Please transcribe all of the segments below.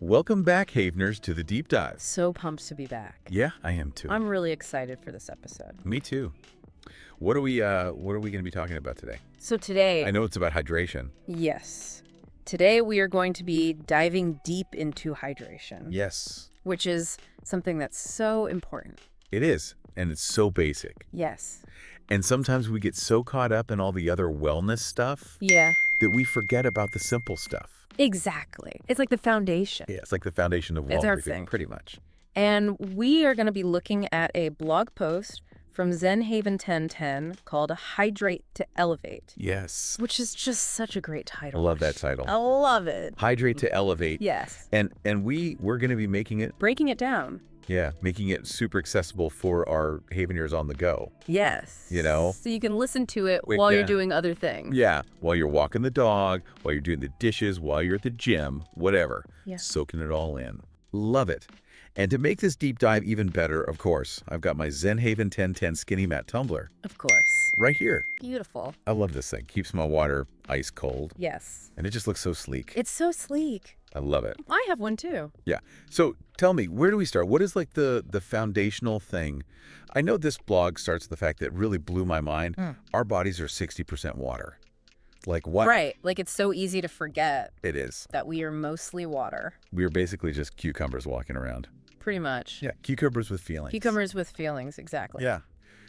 Welcome back, Haveners, to the Deep Dive. So pumped to be back. Yeah, I am too. I'm really excited for this episode. Me too. What are we going to be talking about today? So today, I know it's about hydration. yes. Today we are going to be diving deep into hydration. Yes, Which is something that's so important. it is. And it's so basic. Yes. And sometimes we get so caught up in all the other wellness stuff Yeah. that we forget about the simple stuff. Exactly. It's like the foundation. Yeah, it's like the foundation of It's our everything, thing. pretty much. And we are going to be looking at a blog post from ZenHaven1010 called Hydrate to Elevate, Yes. which is just such a great I title. love that title. I love it. Hydrate to elevate. Yes. And we're going to be making it, Breaking it down. making it super accessible for our Haveners on the go. Yes. You know? So you can listen to it Wait, while yeah. you're doing other things. Yeah, while you're walking the dog, while you're doing the dishes, while you're at the gym, whatever. Yeah. Soaking it all in. Love it. And to make this deep dive even better, of course, I've got my ZenHaven1010 Skinny Matte Tumbler Of course. right here. Beautiful. I love this thing. Keeps my water ice cold, Yes. and it just looks so sleek. It's so sleek. I love it. I have one too. Yeah. So tell me, where do we start? What is like the foundational thing? I know this blog starts with the fact that really blew my mind. Our bodies are 60% water. Like what? Right. Like it's so easy to forget It is. that we are mostly water. We are basically just cucumbers walking around. Pretty much. Yeah, cucumbers with feelings. Cucumbers with feelings. Exactly. Yeah.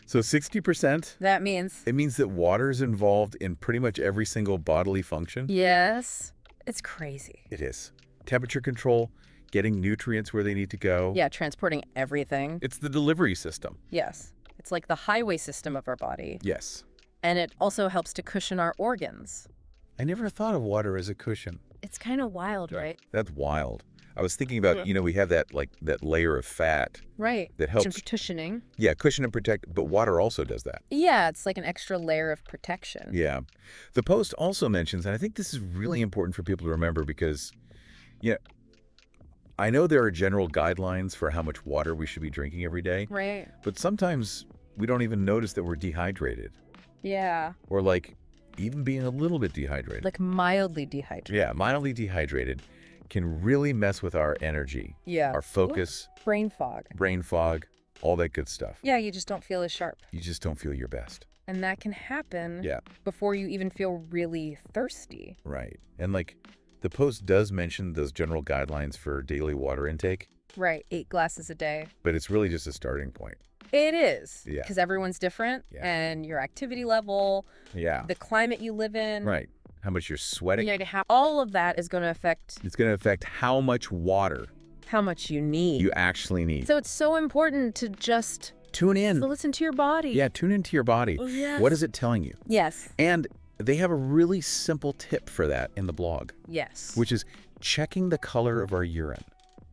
So 60%, That means, it means that water is involved in pretty much every single bodily function. yes, it's crazy. It is. Temperature control, getting nutrients where they need to go. Yeah. Transporting everything. It's the delivery system. Yes. It's like the highway system of our body. Yes. And it also helps to cushion our organs. I never thought of water as a cushion. It's kind of wild, right? That's wild. I was thinking about, we have that that layer of fat Right. that helps, Cushioning. cushion and protect, but water also does that. Yeah, it's like an extra layer of protection. Yeah. The post also mentions, and I think this is really important for people to remember because, I know there are general guidelines for how much water we should be drinking every day, Right. but sometimes we don't even notice that we're dehydrated Yeah. or like even being a little bit dehydrated. Like mildly dehydrated. Yeah, mildly dehydrated can really mess with our energy, Yeah. our focus, Brain fog. brain fog, all that good stuff. Yeah, you just don't feel as sharp. You just don't feel your best. And that can happen Yeah, before you even feel really thirsty. right. And the post does mention those general guidelines for daily water intake, Right. 8 glasses a day. but it's really just a starting point. It is. Yeah. Because everyone's different. Yeah. And your activity level, Yeah, the climate you live in. right. How much you're sweating. All of that is going to affect It's going to affect how much water how much you need. you actually need. So it's so important to just Tune in. listen to your body. Yeah, tune into your body. Oh, yes. What is it telling you? Yes. And they have a really simple tip for that in the blog, Yes. which is checking the color of our urine.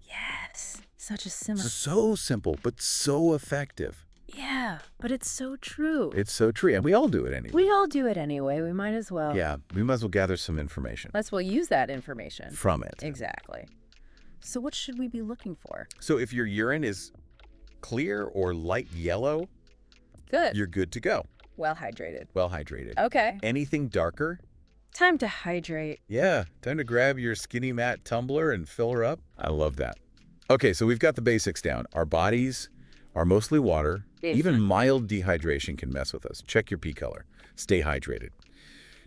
Yes. Such a simple. So simple, but so effective. Yeah. But it's so true. It's so true. And we all do it anyway. We all do it anyway. We might as well. Yeah, we might as well gather some information Let's well use that information. from it. Exactly. So what should we be looking for? So if your urine is clear or light yellow, Good. you're good to go. Well hydrated. Well hydrated. Okay. Anything darker? Time to hydrate. Yeah, time to grab your Skinny Matte Tumbler and fill her up. I love that. Okay, so we've got the basics down. Our bodies are mostly water. Even mild dehydration can mess with us. Check your pee color. Stay hydrated.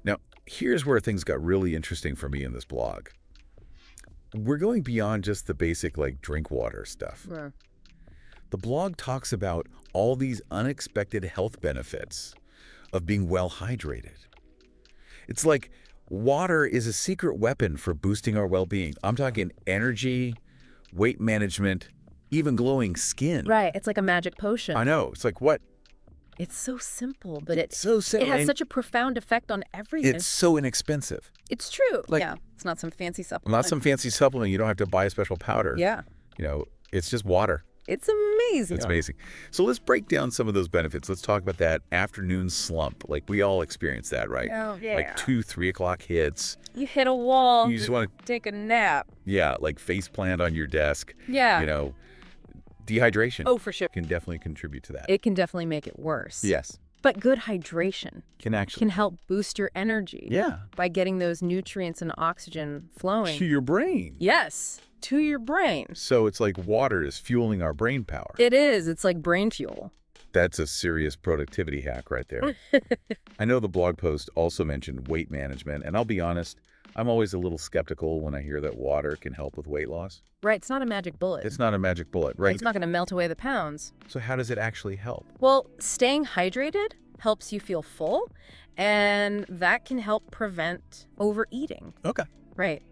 Now, here's where things got really interesting for me in this blog. We're going beyond just the basic, drink water stuff. Yeah. The blog talks about all these unexpected health benefits of being well hydrated. It's like water is a secret weapon for boosting our well-being. I'm talking energy, weight management, even glowing skin. Right. It's like a magic potion. I know. It's like what? It's so simple, but It's so simple. it has and such a profound effect on everything. it's so inexpensive. It's true. like- Yeah. It's not some fancy supplement. Not some fancy supplement. You don't have to buy a special powder. Yeah. It's just water. It's amazing. It's amazing. So let's break down some of those benefits. Let's talk about that afternoon slump. We all experience that, right? Oh, yeah. 2, 3 o'clock hits. You hit a wall. You just want to, take a nap. face plant on your desk. Yeah. Dehydration Oh, for sure. can definitely contribute to that. It can definitely make it worse. Yes. But good hydration Can actually... can help boost your energy Yeah. by getting those nutrients and oxygen flowing. To your brain. Yes, to your brain. So it's like water is fueling our brain power. It is. It's like brain fuel. That's a serious productivity hack right there. I know the blog post also mentioned weight management, and I'll be honest, I'm always a little skeptical when I hear that water can help with weight loss. Right, it's not a magic bullet. It's not a magic bullet, right? It's not going to melt away the pounds. So how does it actually help? Well, staying hydrated helps you feel full, and that can help prevent overeating. Okay. Right.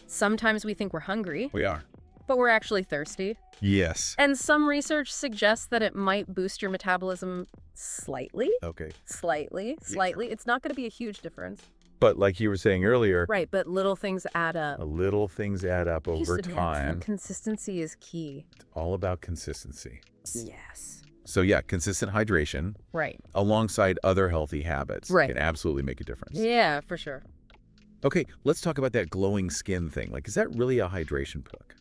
Sometimes we think we're hungry, We are. but we're actually thirsty. Yes. And some research suggests that it might boost your metabolism slightly. Okay. Slightly. It's not going to be a huge difference. But like you were saying earlier, Right, but little things add up. little things add up over Just time. consistency is key. It's all about consistency. Yes. So yeah, consistent hydration Right. alongside other healthy habits Right. can absolutely make a difference. Yeah, for sure. Okay, let's talk about that glowing skin thing. Like, is that really a hydration book?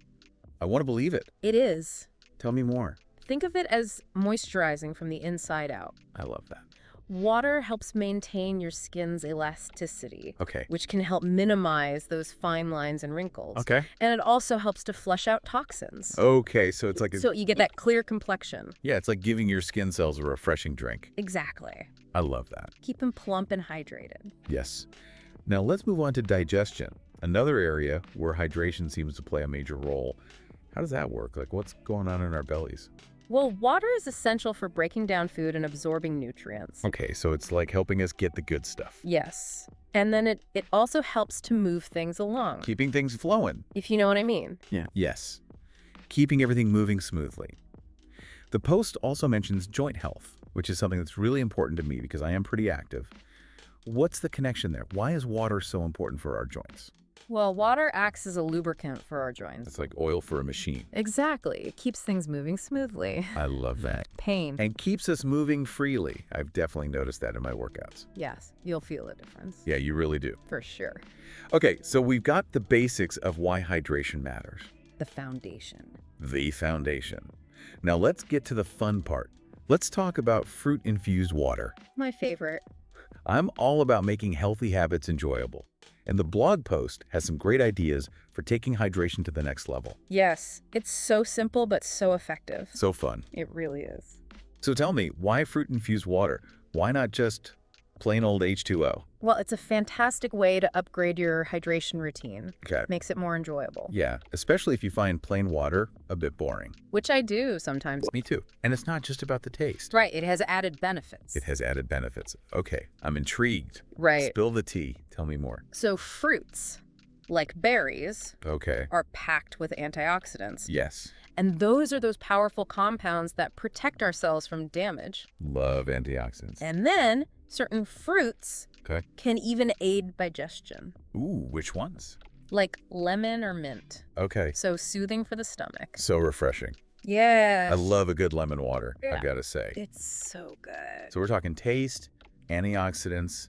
I want to believe it. It is. Tell me more. Think of it as moisturizing from the inside out. I love that. Water helps maintain your skin's elasticity, Okay. which can help minimize those fine lines and wrinkles. Okay. And it also helps to flush out toxins. Okay, so it's like So you get that clear complexion. yeah, it's like giving your skin cells a refreshing drink. Exactly. I love that. Keep them plump and hydrated. Yes. Now let's move on to digestion, another area where hydration seems to play a major role. How does that work? Like, what's going on in our bellies? Well, water is essential for breaking down food and absorbing nutrients. Okay, so it's like helping us get the good stuff. Yes. And then it also helps to move things along, Keeping things flowing. if you know what I mean. Yeah. Yes. Keeping everything moving smoothly. The post also mentions joint health, which is something that's really important to me because I am pretty active. What's the connection there? Why is water so important for our joints? Well, water acts as a lubricant for our joints. It's like oil for a machine. Exactly. It keeps things moving smoothly. I love that. Pain. And keeps us moving freely. I've definitely noticed that in my workouts. Yes, you'll feel a difference. Yeah, you really do. For sure. Okay, so we've got the basics of why hydration matters. The foundation. The foundation. Now let's get to the fun part. Let's talk about fruit-infused water. My favorite. I'm all about making healthy habits enjoyable. And the blog post has some great ideas for taking hydration to the next level. Yes, it's so simple but so effective. So fun. It really is. So tell me, why fruit-infused water? Why not just plain old H2O? Well, it's a fantastic way to upgrade your hydration routine. Okay. Makes it more enjoyable. Yeah, especially if you find plain water a bit boring. Which I do sometimes. Me too. And it's not just about the taste. Right, it has added benefits. It has added benefits. Okay, I'm intrigued. Right. Spill the tea. Tell me more. So fruits, like berries, Okay. are packed with antioxidants. Yes. And those are those powerful compounds that protect our cells from damage. Love antioxidants. And then certain fruits Okay. can even aid digestion, Ooh, which ones? like lemon or mint. Okay. So soothing for the stomach. So refreshing. Yeah. I love a good lemon water, Yeah. I've got to say. It's so good. So we're talking taste, antioxidants,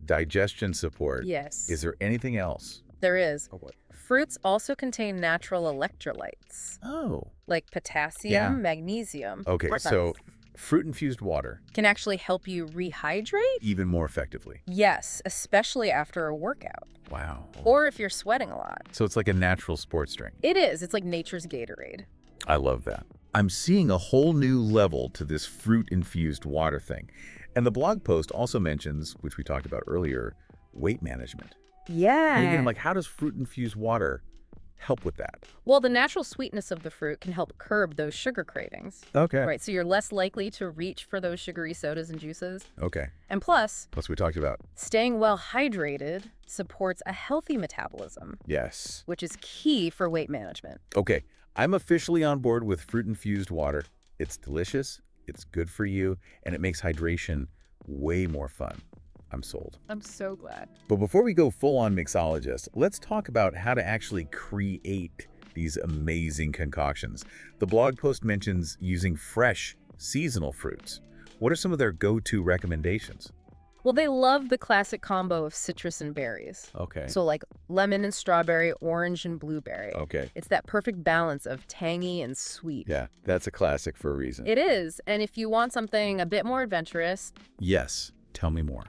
digestion support. Yes. Is there anything else? There is. Oh, what? Fruits also contain natural electrolytes, Oh. like potassium, Yeah. magnesium. Okay, Or so fruit-infused water, can actually help you rehydrate. even more effectively. Yes, especially after a workout Wow. or if you're sweating a lot. So it's like a natural sports drink. It is. It's like nature's Gatorade. I love that. I'm seeing a whole new level to this fruit-infused water thing. And the blog post also mentions, which we talked about earlier, weight management. Yeah. And again, I'm like, how does fruit-infused water help with that? Well, the natural sweetness of the fruit can help curb those sugar cravings. Okay. Right, so you're less likely to reach for those sugary sodas and juices. Okay. And plus, Plus we talked about, staying well hydrated supports a healthy metabolism, yes. which is key for weight management. Okay, I'm officially on board with fruit-infused water. It's delicious, it's good for you, and it makes hydration way more fun. I'm sold. I'm so glad. But before we go full-on mixologist, let's talk about how to actually create these amazing concoctions. The blog post mentions using fresh, seasonal fruits. What are some of their go-to recommendations? Well, they love the classic combo of citrus and berries. Okay. So like lemon and strawberry, orange and blueberry. Okay. It's that perfect balance of tangy and sweet. Yeah, that's a classic for a reason. It is. And if you want something a bit more adventurous, Yes. Tell me more.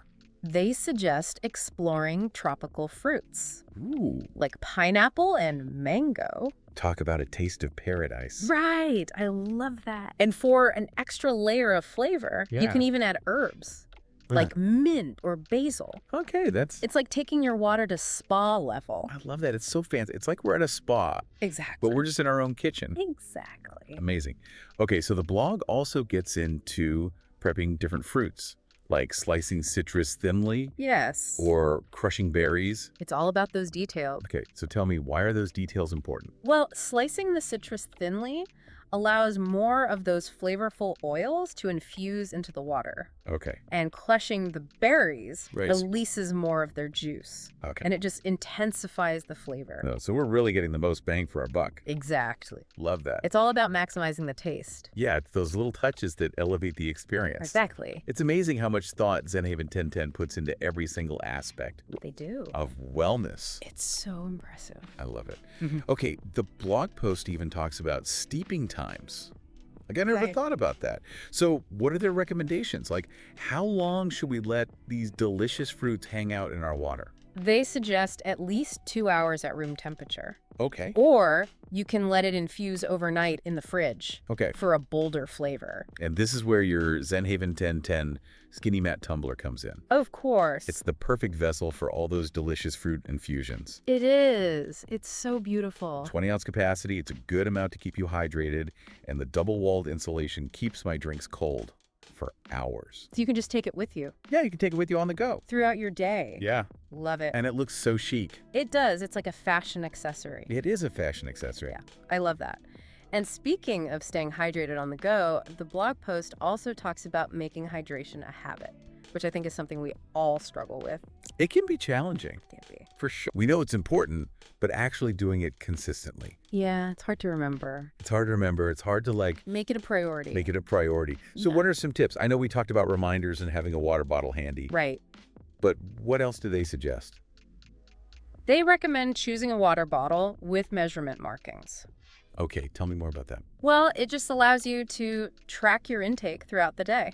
they suggest exploring tropical fruits Ooh. like pineapple and mango. Talk about a taste of paradise. Right. I love that. And for an extra layer of flavor, you Yeah. can even add herbs Yeah. like mint or basil. Okay, that's... It's like taking your water to spa level. I love that. It's so fancy. It's like we're at a spa, Exactly. but we're just in our own kitchen. Exactly. Amazing. Okay, so the blog also gets into prepping different fruits, like slicing citrus thinly Yes. or crushing berries. It's all about those details. Okay, so tell me, why are those details important? Well, slicing the citrus thinly allows more of those flavorful oils to infuse into the water. Okay, And crushing the berries Right. releases more of their juice. okay. And it just intensifies the flavor. No, so we're really getting the most bang for our buck. Exactly. Love that. It's all about maximizing the taste. Yeah, it's those little touches that elevate the experience. Exactly. It's amazing how much thought ZenHaven 1010 puts into every single aspect They do. of wellness. It's so impressive. I love it. Mhm. Okay, the blog post even talks about steeping times. Like, I never Right. thought about that. So what are their recommendations? Like, how long should we let these delicious fruits hang out in our water? They suggest at least 2 hours at room temperature. Okay. Or you can let it infuse overnight in the fridge Okay. for a bolder flavor. And this is where your ZenHaven 1010 Skinny Matte Tumbler comes in. Of course. It's the perfect vessel for all those delicious fruit infusions. It is. It's so beautiful. 20-ounce capacity, it's a good amount to keep you hydrated, and the double-walled insulation keeps my drinks cold for hours. So you can just take it with you Yeah, you can take it with you on the go. throughout your day. Yeah, Love it. and it looks so chic. It does. It's like a fashion accessory. It is a fashion accessory. Yeah, I love that. And speaking of staying hydrated on the go, the blog post also talks about making hydration a habit, which I think is something we all struggle with. It can be challenging, Can't be. for sure. We know it's important, but actually doing it consistently. Yeah, it's hard to remember. It's hard to remember. It's hard to, like, Make it a priority. make it a priority. So Yeah. what are some tips? I know we talked about reminders and having a water bottle handy, Right. but what else do they suggest? They recommend choosing a water bottle with measurement markings. Okay, tell me more about that. Well, it just allows you to track your intake throughout the day.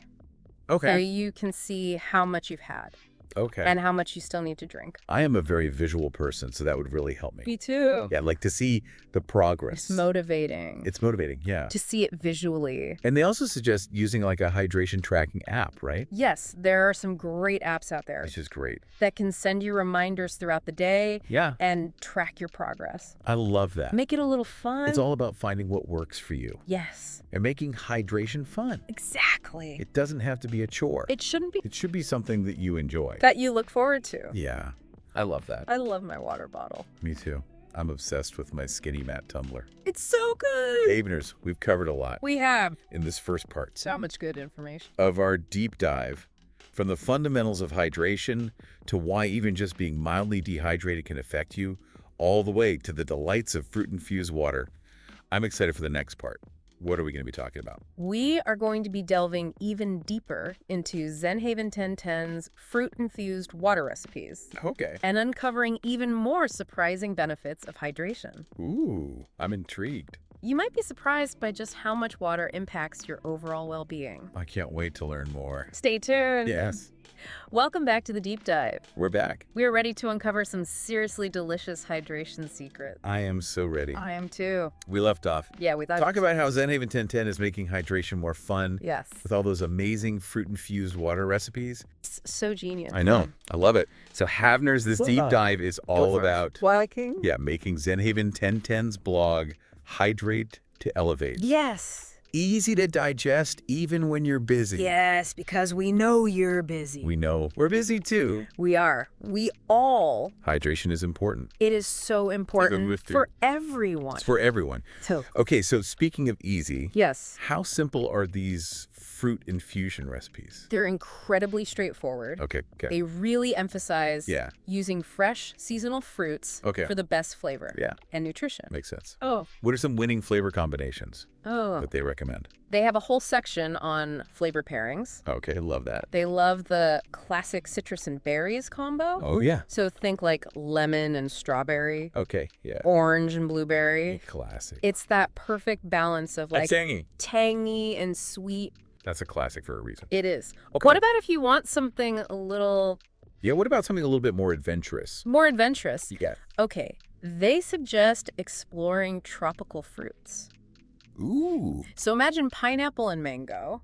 So Okay. you can see how much you've had Okay. and how much you still need to drink. I am a very visual person, so that would really help me. Me too. Yeah, like to see the progress. It's motivating It's motivating, yeah. to see it visually. And they also suggest using like a hydration tracking app, right? Yes, there are some great apps out there Which is great. that can send you reminders throughout the day Yeah, and track your progress. I love that. Make it a little fun. It's all about finding what works for you Yes, and making hydration fun. exactly. It doesn't have to be a chore. It shouldn't be It should be something that you enjoy. that you look forward to. Yeah, I love that. I love my water bottle. Me too. I'm obsessed with my Skinny Matte Tumbler. It's so good. Haveners, we've covered a lot We have in this first part so much good information. of our deep dive, from the fundamentals of hydration to why even just being mildly dehydrated can affect you, all the way to the delights of fruit-infused water. I'm excited for the next part. What are we going to be talking about? We are going to be delving even deeper into ZenHaven 1010's fruit-infused water recipes Okay. and uncovering even more surprising benefits of hydration. Ooh, I'm intrigued. You might be surprised by just how much water impacts your overall well-being. I can't wait to learn more. Stay tuned. Yes, Welcome back to the Deep Dive. we're back. We're ready to uncover some seriously delicious hydration secrets. I am so ready. I am too. We left off. Yeah, we thought. Talk about how ZenHaven 1010 is making hydration more fun Yes. with all those amazing fruit-infused water recipes. It's so genius. I know. I love it. So Havners, this deep dive is all about making ZenHaven 1010's blog Hydrate to Elevate. Yes. Easy to digest even when you're busy. Yes, because we know you're busy. We know we're busy too. We are. We all. Hydration is important. It is so important with you. for everyone. It's for everyone. So, Okay, so speaking of easy, yes, how simple are these fruit infusion recipes? they're incredibly straightforward. Okay, They really emphasize Yeah. using fresh seasonal fruits Okay. for the best flavor Yeah. and nutrition. Makes sense. Oh. What are some winning flavor combinations Oh. that they recommend? recommend? They have a whole section on flavor pairings. Okay, love that. They love the classic citrus and berries combo. Oh, yeah. So think like lemon and strawberry, Okay, yeah. orange and blueberry. Classic. It's that perfect balance of like tangy and sweet. That's a classic for a reason. It is. Okay. What about if you want something a little Yeah, what about something a little bit more adventurous? more adventurous? Yeah. Okay, they suggest exploring tropical fruits. Ooh. So imagine pineapple and mango.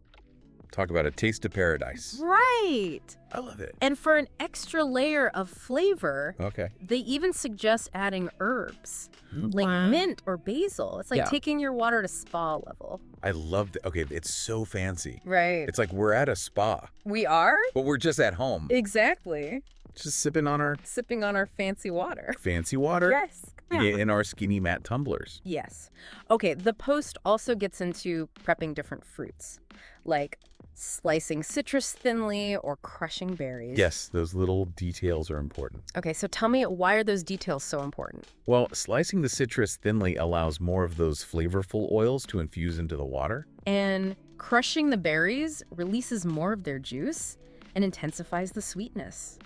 Talk about a taste of paradise. Right. I love it. And for an extra layer of flavor, Okay. they even suggest adding herbs like mint or basil. It's like taking your water to spa level. I love that. Okay, it's so fancy. Right. It's like we're at a spa, We are? but we're just at home. Exactly. Just sipping on our Sipping on our fancy water. fancy water Yes. in our skinny matte tumblers. Yes. Okay, the post also gets into prepping different fruits, like slicing citrus thinly or crushing berries. Yes, those little details are important. Okay, so tell me, why are those details so important? Well, slicing the citrus thinly allows more of those flavorful oils to infuse into the water. And crushing the berries releases more of their juice and intensifies the sweetness.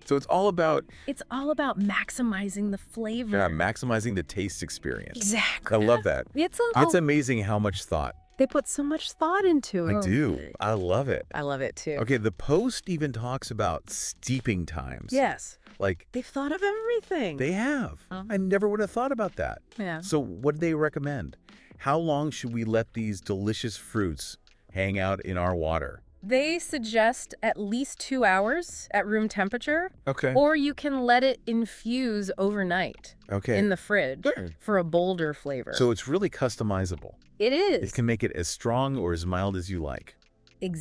So it's all about maximizing the flavor. maximizing the taste experience. Exactly. I love that. It's amazing how much thought. They put so much thought into it. I do. I love it. I love it too. Okay, the post even talks about steeping times. Yes. Like, They've thought of everything. they have. I never would have thought about that. Yeah. So what do they recommend? How long should we let these delicious fruits hang out in our water? They suggest at least 2 hours at room temperature, Okay. or you can let it infuse overnight Okay. in the fridge Sure. for a bolder flavor. So it's really customizable. It It is. can make it as strong or as mild as you like.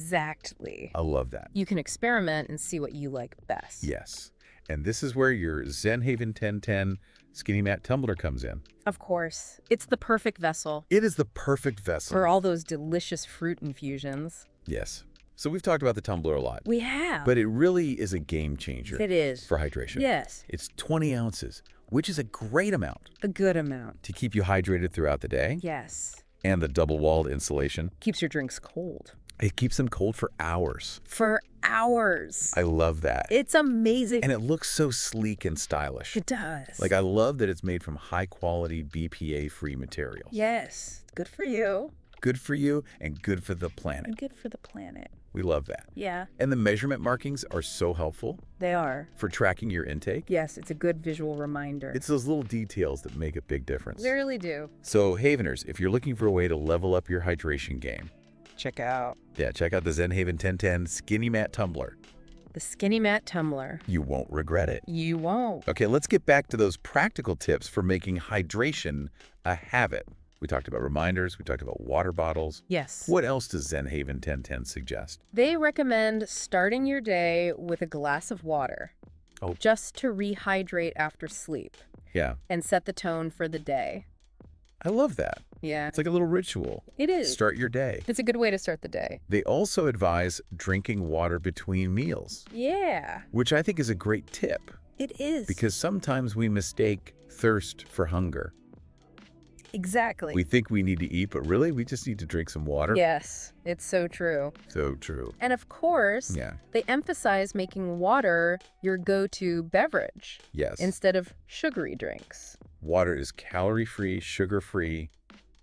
Exactly. I love that. You can experiment and see what you like best. Yes. And this is where your ZenHaven1010 Skinny Matte Tumbler comes in. Of course. It's the perfect vessel It is the perfect vessel. for all those delicious fruit infusions. Yes. So we've talked about the tumbler a lot, We have. but it really is a game changer It is. for hydration. Yes. It's 20 ounces, which is a great amount A good amount. to keep you hydrated throughout the day. Yes. And the double-walled insulation. Keeps your drinks cold. It keeps them cold for hours. For hours. I love that. It's amazing. And it looks so sleek and stylish. It does. Like, I love that it's made from high-quality BPA-free materials. Yes. Good for you. Good for you and good for the planet. And good for the planet. We love that. Yeah, And the measurement markings are so helpful they are. for tracking your intake. Yes, it's a good visual reminder. It's those little details that make a big difference. They really do. So, Haveners, if you're looking for a way to level up your hydration game, Check out check out the ZenHaven1010 Skinny Matte Tumbler. the Skinny Matte Tumbler. You won't regret it. You won't. Okay, let's get back to those practical tips for making hydration a habit. We talked about reminders. We talked about water bottles. Yes. What else does ZenHaven1010 suggest? They recommend starting your day with a glass of water. Oh. Just to rehydrate after sleep Yeah, and set the tone for the day. I love that. Yeah, It's like a little ritual. it is. Start your day. It's a good way to start the day. They also advise drinking water between meals, Yeah, which I think is a great tip it is. because sometimes we mistake thirst for hunger. Exactly. We think we need to eat, but really we just need to drink some water. Yes, it's so true. So true. And of course, Yeah. they emphasize making water your go-to beverage Yes. instead of sugary drinks. Water is calorie-free, sugar-free,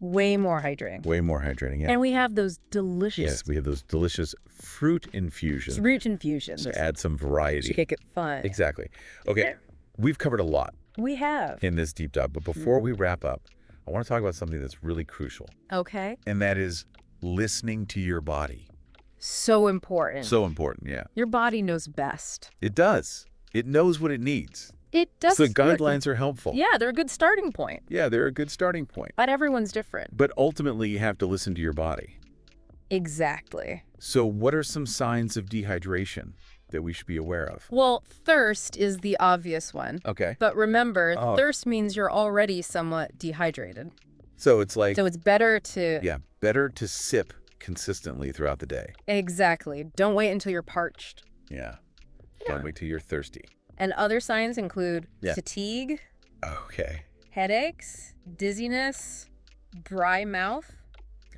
Way more hydrating. way more hydrating. Yeah. And we have those delicious Yes, we have those delicious fruit infusions fruit infusions to add some variety. to make it fun. Exactly. Okay, we've covered a lot We have. in this deep dive, but before we wrap up, I want to talk about something that's really crucial, Okay. and that is listening to your body. So important. So important, yeah. Your body knows best. It does. It knows what it needs. It does. So the guidelines are helpful. Yeah, they're a good starting point. Yeah, they're a good starting point. But everyone's different. But ultimately, you have to listen to your body. Exactly. So what are some signs of dehydration that we should be aware of? Well, thirst is the obvious one. Okay. But remember, Oh. thirst means you're already somewhat dehydrated. So it's like, So it's better to... yeah, better to sip consistently throughout the day. Exactly. Don't wait until you're parched. Yeah. Don't wait till you're thirsty. And other signs include Yeah. fatigue, Okay. headaches, dizziness, dry mouth.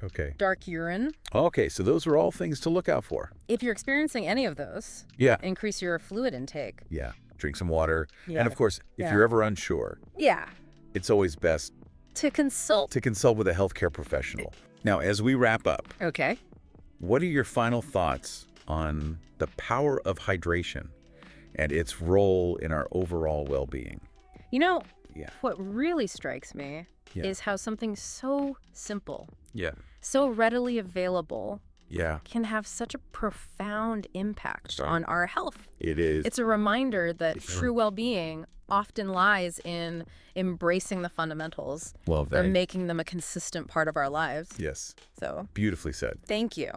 Okay. dark urine. Okay, so those are all things to look out for. If you're experiencing any of those, Yeah. increase your fluid intake. Yeah. Drink some water. Yeah. And of course, if you're ever unsure, Yeah. it's always best To consult. to consult with a healthcare professional. Now, as we wrap up, Okay. what are your final thoughts on the power of hydration and its role in our overall well-being? You know, Yeah. what really strikes me Yeah. is how something so simple, Yeah. so readily available, Yeah. can have such a profound impact Sorry. on our health. It is. It's a reminder that Sure. true well-being often lies in embracing the fundamentals Well, or making them a consistent part of our lives. yes. So, Beautifully said. thank you.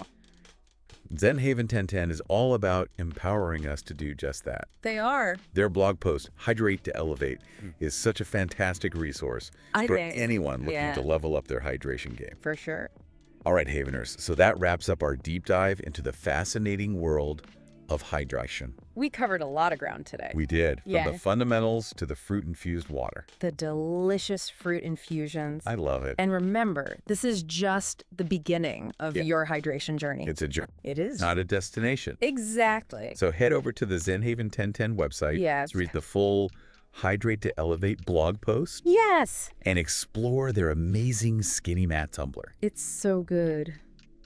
ZenHaven1010 is all about empowering us to do just that. They are. Their blog post, Hydrate to Elevate, is such a fantastic resource I for think. anyone looking Yeah. to level up their hydration game. For sure. All right, Haveners, so that wraps up our deep dive into the fascinating world of hydration. We covered a lot of ground today. We did, from Yeah. the fundamentals to the fruit-infused water. The delicious fruit infusions. I love it. And remember, this is just the beginning of Yeah. your hydration journey. It's a journey, It is. not a destination. Exactly. So head over to the ZenHaven1010 website Yes. to read the full Hydrate to Elevate blog post Yes. and explore their amazing Skinny Matte Tumbler. It's so good.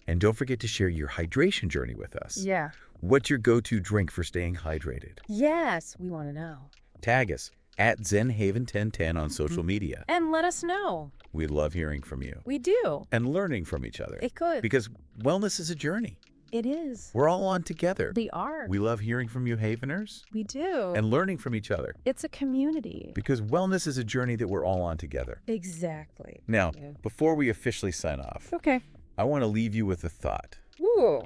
And don't forget to share your hydration journey with us. Yeah. What's your go-to drink for staying hydrated? Yes, we want to know. Tag us at ZenHaven1010 on social media. And let us know. We love hearing from you We do. and learning from each other. It could. Because wellness is a journey. It is. We're all on together. They are. We love hearing from you, Haveners, We do. and learning from each other. It's a community. Because wellness is a journey that we're all on together. Exactly. Now, Yeah. before we officially sign off, Okay. I want to leave you with a thought Ooh.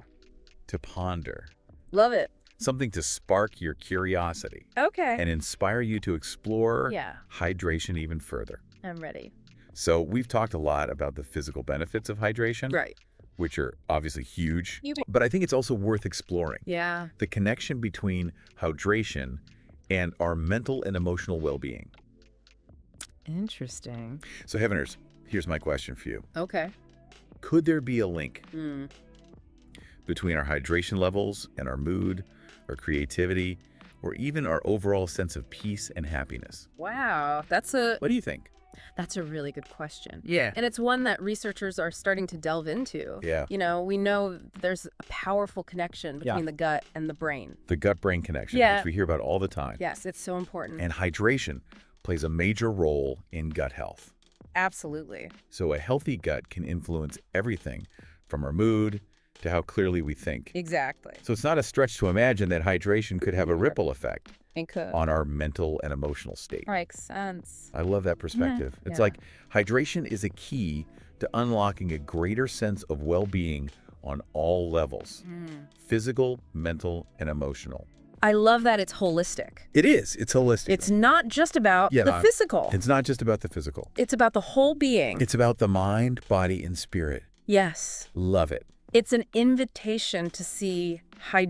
to ponder, Love it. something to spark your curiosity Okay. and inspire you to explore Yeah. hydration even further. I'm ready. So we've talked a lot about the physical benefits of hydration, Right. which are obviously huge, You bet. but I think it's also worth exploring. Yeah. The connection between hydration and our mental and emotional well-being. Interesting. So Heaveners, here's my question for you. Okay. Could there be a link Hmm. between our hydration levels and our mood, our creativity, or even our overall sense of peace and happiness? Wow. That's a What do you think? really good question. Yeah. And it's one that researchers are starting to delve into. Yeah. You know, we know there's a powerful connection between the gut and the brain. The gut-brain connection, Yeah. which we hear about all the time. Yes, it's so important. And hydration plays a major role in gut health. Absolutely. So a healthy gut can influence everything from our mood to how clearly we think. Exactly. So it's not a stretch to imagine that hydration could have a ripple effect It could. on our mental and emotional state. Makes sense. I love that perspective. It's Yeah. like hydration is a key to unlocking a greater sense of well-being on all levels, physical, mental, and emotional. I love that it's holistic. It is. It's holistic. It's not just about Yeah, the no, physical. It's not just about the physical. It's about the whole being. It's about the mind, body, and spirit. Yes. Love it. It's an invitation to see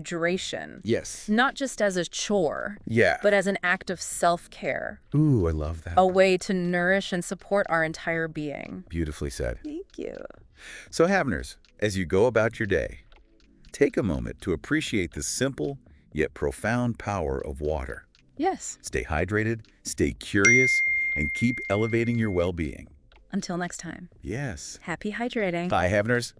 hydration, Yes. not just as a chore, Yeah. but as an act of self-care, Ooh, I love that. a way to nourish and support our entire being. Beautifully said. Thank you. So, Haveners, as you go about your day, take a moment to appreciate the simple yet profound power of water. Yes. Stay hydrated, stay curious, and keep elevating your well-being. Until next time. Yes. Happy hydrating. Hi, Haveners.